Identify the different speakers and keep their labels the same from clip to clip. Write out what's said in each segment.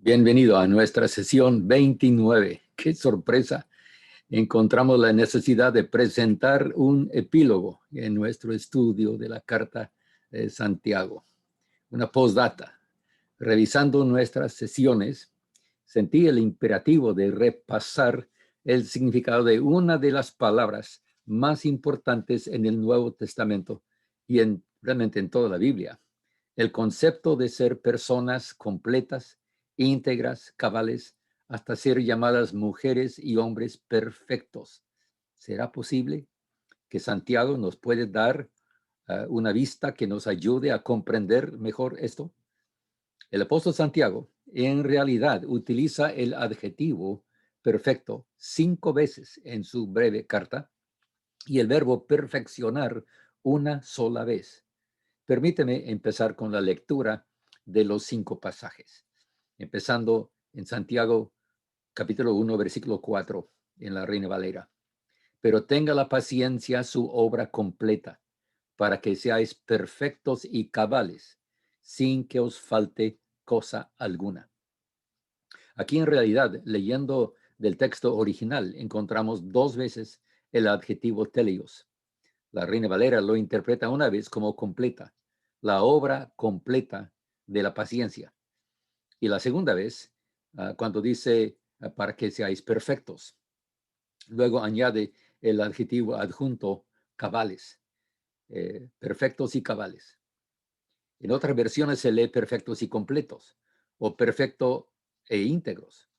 Speaker 1: Bienvenido a nuestra sesión 29. ¡Qué sorpresa! Encontramos la necesidad de presentar un epílogo en nuestro estudio de la Carta de Santiago. Una postdata. Revisando nuestras sesiones, sentí el imperativo de repasar el significado de una de las palabras más importantes en el Nuevo Testamento y realmente en toda la Biblia. El concepto de ser personas completas, íntegras, cabales, hasta ser llamadas mujeres y hombres perfectos. ¿Será posible que Santiago nos puede dar una vista que nos ayude a comprender mejor esto? El apóstol Santiago en realidad utiliza el adjetivo perfecto 5 veces en su breve carta y el verbo perfeccionar una sola vez. Permíteme empezar con la lectura de los 5 pasajes, empezando en Santiago capítulo 1, versículo 4, en la Reina Valera. Pero tenga la paciencia su obra completa, para que seáis perfectos y cabales, sin que os falte cosa alguna. Aquí en realidad, leyendo del texto original, encontramos 2 veces el adjetivo teleios. La Reina Valera lo interpreta una vez como completa, la obra completa de la paciencia. Y la segunda vez, cuando dice para que seáis perfectos. Luego añade el adjetivo adjunto cabales, perfectos y cabales. En otras versiones se lee perfectos y completos o perfecto e íntegros.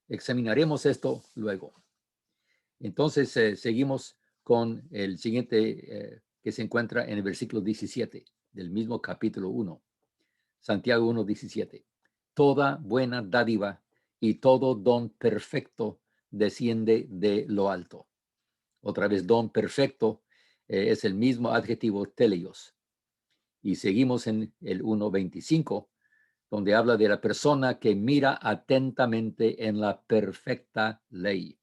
Speaker 1: Examinaremos esto luego. Entonces seguimos con el siguiente que se encuentra en el versículo 17 del mismo capítulo 1. Santiago 1:17. Toda buena dádiva y todo don perfecto desciende de lo alto. Otra vez, don perfecto es el mismo adjetivo teleios. Y seguimos en el 1:25, donde habla de la persona que mira atentamente en la perfecta ley.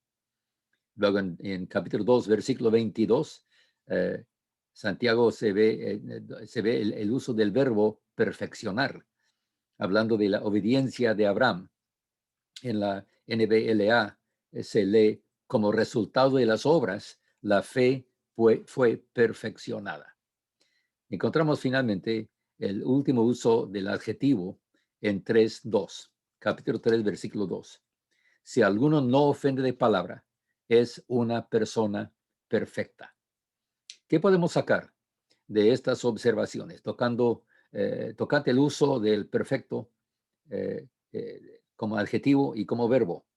Speaker 1: Luego en capítulo 2, versículo 22, Santiago se ve el uso del verbo perfeccionar, hablando de la obediencia de Abraham. En la NBLA se lee como resultado de las obras, la fe fue perfeccionada. Encontramos finalmente el último uso del adjetivo en 3:2, capítulo 3, versículo 2. Si alguno no ofende de palabra, es una persona perfecta. ¿Qué podemos sacar de estas observaciones? Tocante el uso del perfecto como adjetivo y como verbo.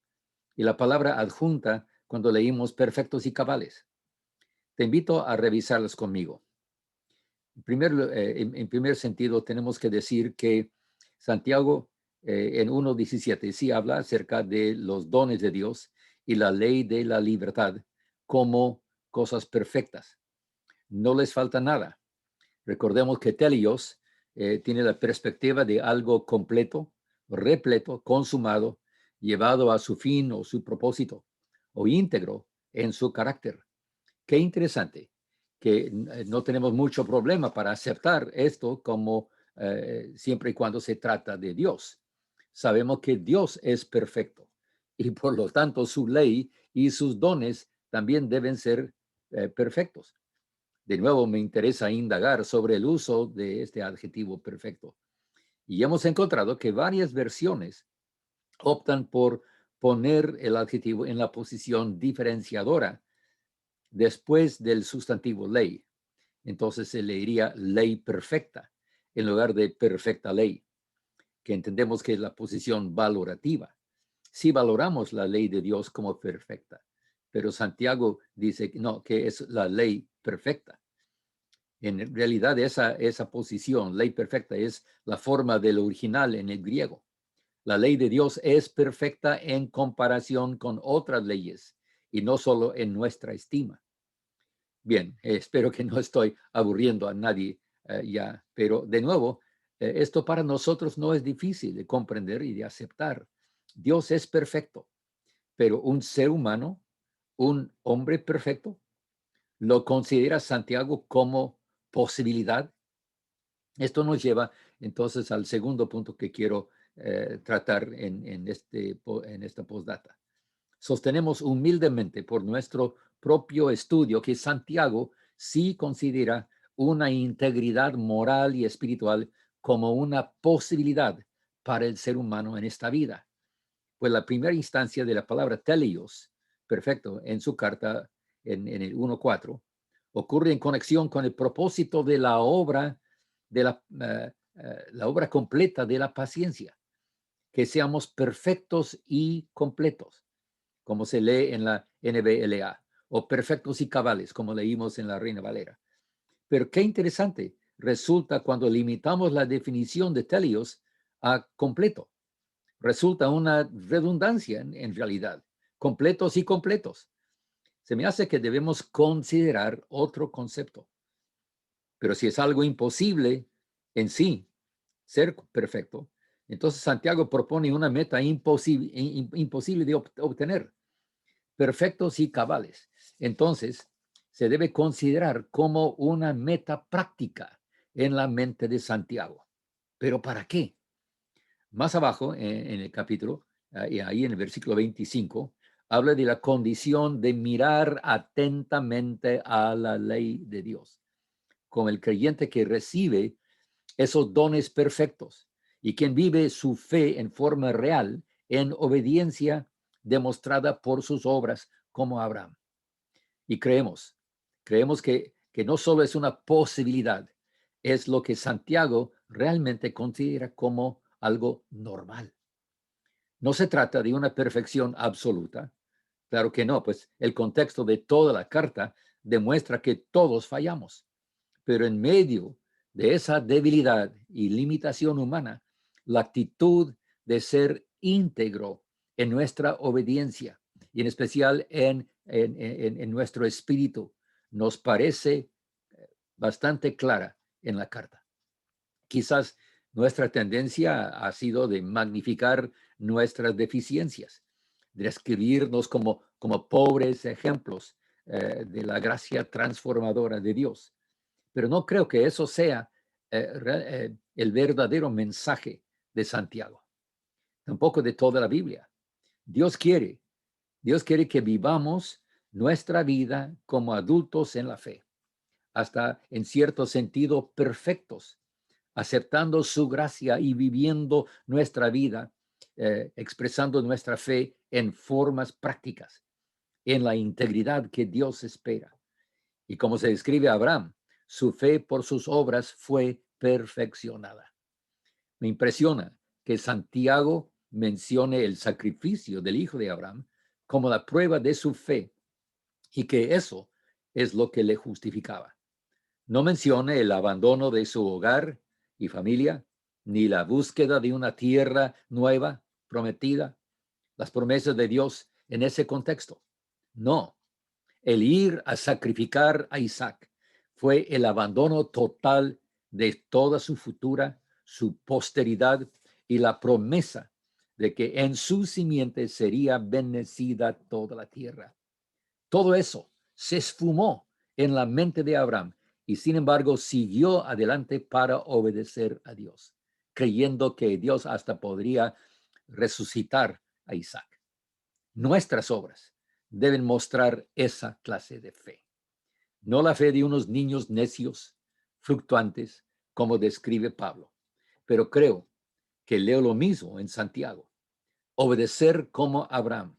Speaker 1: Y la palabra adjunta cuando leímos perfectos y cabales. Te invito a revisarlas conmigo. En primer sentido, tenemos que decir que Santiago en 1:17 sí habla acerca de los dones de Dios y la ley de la libertad como cosas perfectas. No les falta nada. Recordemos que teleios tiene la perspectiva de algo completo, repleto, consumado, llevado a su fin o su propósito, o íntegro en su carácter. Qué interesante que no tenemos mucho problema para aceptar esto como siempre y cuando se trata de Dios. Sabemos que Dios es perfecto y por lo tanto su ley y sus dones también deben ser perfectos. De nuevo, me interesa indagar sobre el uso de este adjetivo perfecto. Y hemos encontrado que varias versiones optan por poner el adjetivo en la posición diferenciadora después del sustantivo ley. Entonces se leería ley perfecta en lugar de perfecta ley, que entendemos que es la posición valorativa. Sí valoramos la ley de Dios como perfecta, pero Santiago dice no, que es la ley perfecta. En realidad esa posición, ley perfecta, es la forma del original en el griego. La ley de Dios es perfecta en comparación con otras leyes y no solo en nuestra estima. Bien, espero que no estoy aburriendo a nadie ya, pero de nuevo, esto para nosotros no es difícil de comprender y de aceptar. Dios es perfecto, pero un ser humano, un hombre perfecto, ¿lo considera Santiago como posibilidad? Esto nos lleva entonces al segundo punto que quiero tratar en esta postdata. Sostenemos humildemente por nuestro propio estudio que Santiago sí considera una integridad moral y espiritual como una posibilidad para el ser humano en esta vida. Pues la primera instancia de la palabra teleios, perfecto, en su carta en el 1.4, ocurre en conexión con el propósito de la obra, de la obra completa de la paciencia, que seamos perfectos y completos, como se lee en la NBLA, o perfectos y cabales, como leímos en la Reina Valera. Pero qué interesante resulta cuando limitamos la definición de teleios a completo. Resulta una redundancia en realidad, completos y completos. Se me hace que debemos considerar otro concepto. Pero si es algo imposible en sí, ser perfecto, entonces Santiago propone una meta imposible de obtener, perfectos y cabales. Entonces, se debe considerar como una meta práctica en la mente de Santiago. ¿Pero para qué? Más abajo, en el capítulo, y ahí en el versículo 25, habla de la condición de mirar atentamente a la ley de Dios, como el creyente que recibe esos dones perfectos y quien vive su fe en forma real, en obediencia demostrada por sus obras, como Abraham. Y creemos que no solo es una posibilidad, es lo que Santiago realmente considera como algo normal. No se trata de una perfección absoluta. Claro que no, pues el contexto de toda la carta demuestra que todos fallamos. Pero en medio de esa debilidad y limitación humana, la actitud de ser íntegro en nuestra obediencia y en especial en nuestro espíritu nos parece bastante clara en la carta. Quizás nuestra tendencia ha sido de magnificar nuestras deficiencias, de describirnos como pobres ejemplos de la gracia transformadora de Dios. Pero no creo que eso sea el verdadero mensaje de Santiago, tampoco de toda la Biblia. Dios quiere que vivamos nuestra vida como adultos en la fe, hasta en cierto sentido perfectos, aceptando su gracia y viviendo nuestra vida, expresando nuestra fe en formas prácticas, en la integridad que Dios espera. Y como se describe a Abraham, su fe por sus obras fue perfeccionada. Me impresiona que Santiago mencione el sacrificio del hijo de Abraham como la prueba de su fe y que eso es lo que le justificaba. No mencione el abandono de su hogar y familia, ni la búsqueda de una tierra nueva, prometida, las promesas de Dios en ese contexto. No, el ir a sacrificar a Isaac fue el abandono total de toda su futura, su posteridad y la promesa de que en su simiente sería bendecida toda la tierra. Todo eso se esfumó en la mente de Abraham y sin embargo siguió adelante para obedecer a Dios, creyendo que Dios hasta podría resucitar a Isaac. Nuestras obras deben mostrar esa clase de fe, no la fe de unos niños necios, fluctuantes, como describe Pablo. Pero creo que leo lo mismo en Santiago. Obedecer como Abraham,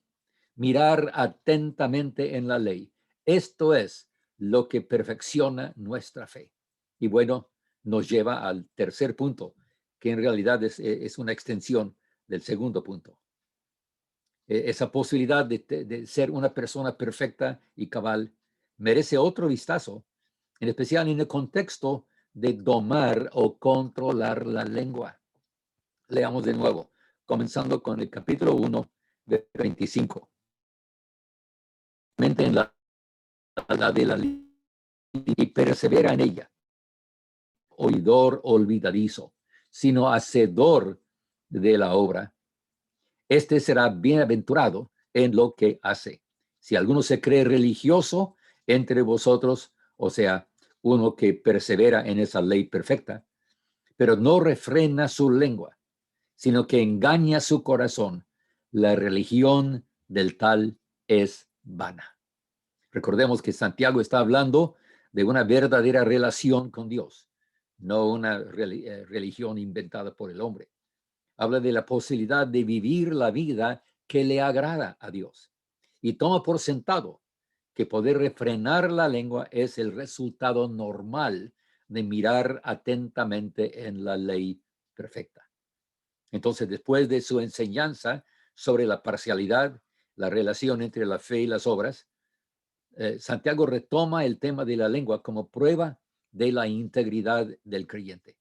Speaker 1: mirar atentamente en la ley. Esto es lo que perfecciona nuestra fe. Y bueno, nos lleva al tercer punto, que en realidad es una extensión del segundo punto. Esa posibilidad de ser una persona perfecta y cabal merece otro vistazo, en especial en el contexto de domar o controlar la lengua. Leamos de nuevo, comenzando con el capítulo 1, de 25. En la de la ley y persevera en ella, oidor olvidadizo, sino hacedor de la obra. Este será bienaventurado en lo que hace. Si alguno se cree religioso entre vosotros, o sea, uno que persevera en esa ley perfecta, pero no refrena su lengua, sino que engaña su corazón. La religión del tal es vana. Recordemos que Santiago está hablando de una verdadera relación con Dios, no una religión inventada por el hombre. Habla de la posibilidad de vivir la vida que le agrada a Dios. Y toma por sentado que poder refrenar la lengua es el resultado normal de mirar atentamente en la ley perfecta. Entonces, después de su enseñanza sobre la parcialidad, la relación entre la fe y las obras, Santiago retoma el tema de la lengua como prueba de la integridad del creyente.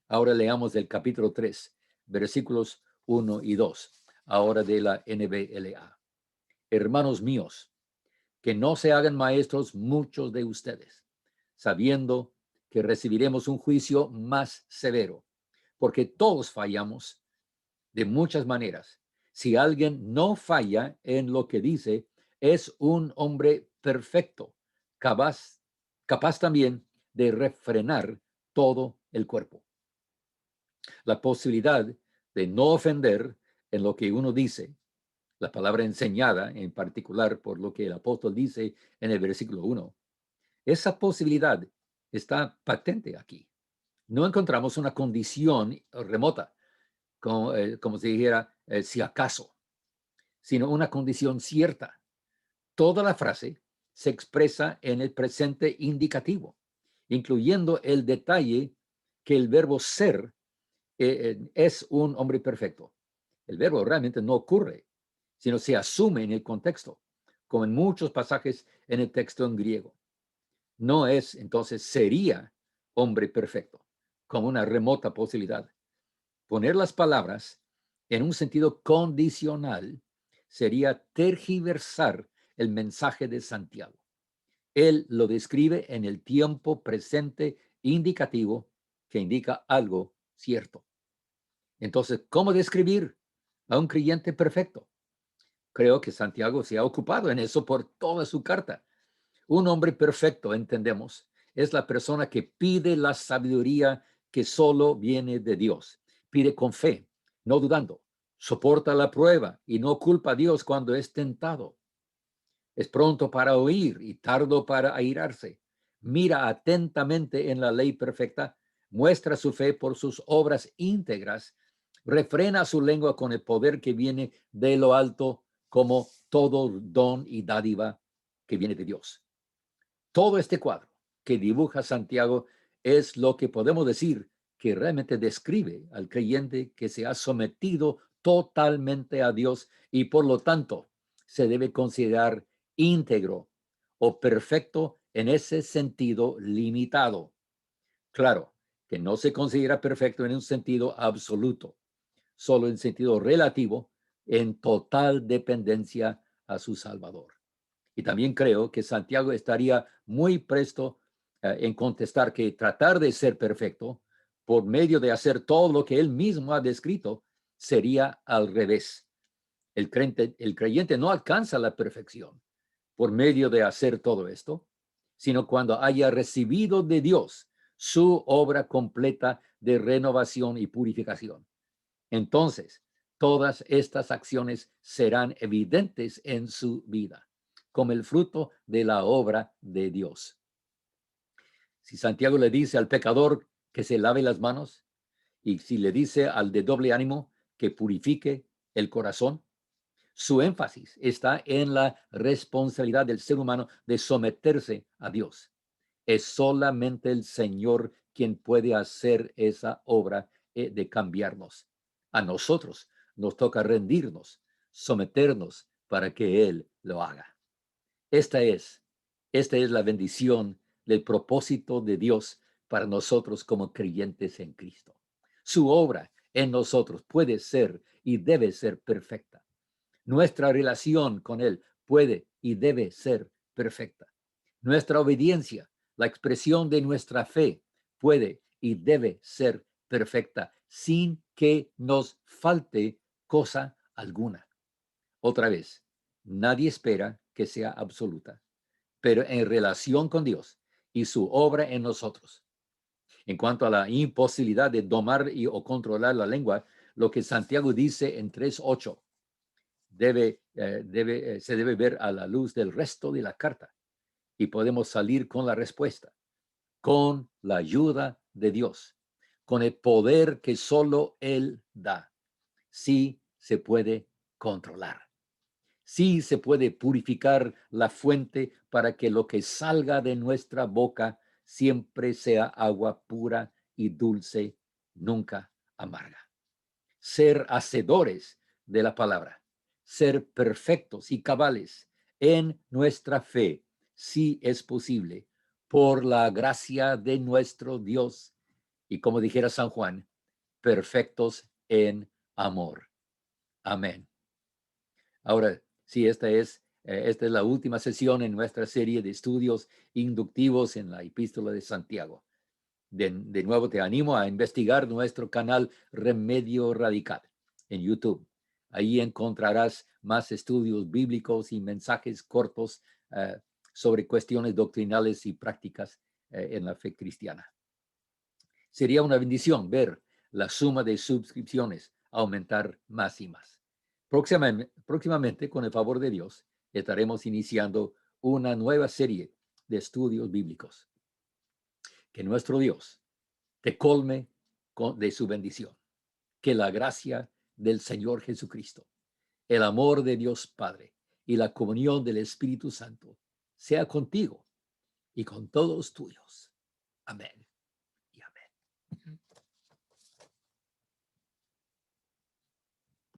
Speaker 1: Ahora leamos el capítulo 3, versículos 1 y 2, ahora de la NBLA. Hermanos míos, que no se hagan maestros muchos de ustedes, sabiendo que recibiremos un juicio más severo, porque todos fallamos de muchas maneras. Si alguien no falla en lo que dice, es un hombre perfecto, capaz también de refrenar todo el cuerpo. La posibilidad de no ofender en lo que uno dice, la palabra enseñada en particular por lo que el apóstol dice en el versículo 1, esa posibilidad está patente aquí. No encontramos una condición remota, como se dijera, si acaso, sino una condición cierta. Toda la frase se expresa en el presente indicativo, incluyendo el detalle que el verbo ser es un hombre perfecto. El verbo realmente no ocurre, sino se asume en el contexto, como en muchos pasajes en el texto en griego. No es, entonces, sería hombre perfecto, como una remota posibilidad. Poner las palabras en un sentido condicional sería tergiversar el mensaje de Santiago. Él lo describe en el tiempo presente indicativo que indica algo cierto. Entonces, ¿cómo describir a un creyente perfecto? Creo que Santiago se ha ocupado en eso por toda su carta. Un hombre perfecto, entendemos, es la persona que pide la sabiduría que solo viene de Dios. Pide con fe, no dudando. Soporta la prueba y no culpa a Dios cuando es tentado. Es pronto para oír y tardo para airarse. Mira atentamente en la ley perfecta, muestra su fe por sus obras íntegras, refrena su lengua con el poder que viene de lo alto, como todo don y dádiva que viene de Dios. Todo este cuadro que dibuja Santiago es lo que podemos decir que realmente describe al creyente que se ha sometido totalmente a Dios y por lo tanto se debe considerar íntegro o perfecto en ese sentido limitado. Claro, que no se considera perfecto en un sentido absoluto, solo en sentido relativo, en total dependencia a su Salvador. Y también creo que Santiago estaría muy presto en contestar que tratar de ser perfecto por medio de hacer todo lo que él mismo ha descrito sería al revés. El creyente no alcanza la perfección por medio de hacer todo esto, sino cuando haya recibido de Dios su obra completa de renovación y purificación. Entonces, todas estas acciones serán evidentes en su vida, como el fruto de la obra de Dios. Si Santiago le dice al pecador que se lave las manos, y si le dice al de doble ánimo que purifique el corazón, su énfasis está en la responsabilidad del ser humano de someterse a Dios. Es solamente el Señor quien puede hacer esa obra de cambiarnos. A nosotros nos toca rendirnos, someternos para que Él lo haga. Esta es, esta es la bendición del propósito de Dios para nosotros como creyentes en Cristo. Su obra en nosotros puede ser y debe ser perfecta. Nuestra relación con Él puede y debe ser perfecta. Nuestra obediencia, la expresión de nuestra fe, puede y debe ser perfecta sin que nos falte cosa alguna. Otra vez, nadie espera que sea absoluta, pero en relación con Dios y su obra en nosotros. En cuanto a la imposibilidad de domar o controlar la lengua, lo que Santiago dice en 3:8 se debe ver a la luz del resto de la carta y podemos salir con la respuesta, con la ayuda de Dios, con el poder que solo Él da. Sí se puede controlar. Sí se puede purificar la fuente para que lo que salga de nuestra boca siempre sea agua pura y dulce, nunca amarga. Ser hacedores de la palabra, ser perfectos y cabales en nuestra fe, si es posible, por la gracia de nuestro Dios. Y como dijera San Juan, perfectos en amor. Amén. Ahora, sí, esta es la última sesión en nuestra serie de estudios inductivos en la Epístola de Santiago. De nuevo te animo a investigar nuestro canal Remedio Radical en YouTube. Ahí encontrarás más estudios bíblicos y mensajes cortos sobre cuestiones doctrinales y prácticas en la fe cristiana. Sería una bendición ver la suma de suscripciones aumentar más y más. Próximamente, con el favor de Dios, estaremos iniciando una nueva serie de estudios bíblicos. Que nuestro Dios te colme de su bendición. Que la gracia del Señor Jesucristo, el amor de Dios Padre y la comunión del Espíritu Santo sea contigo y con todos tuyos. Amén.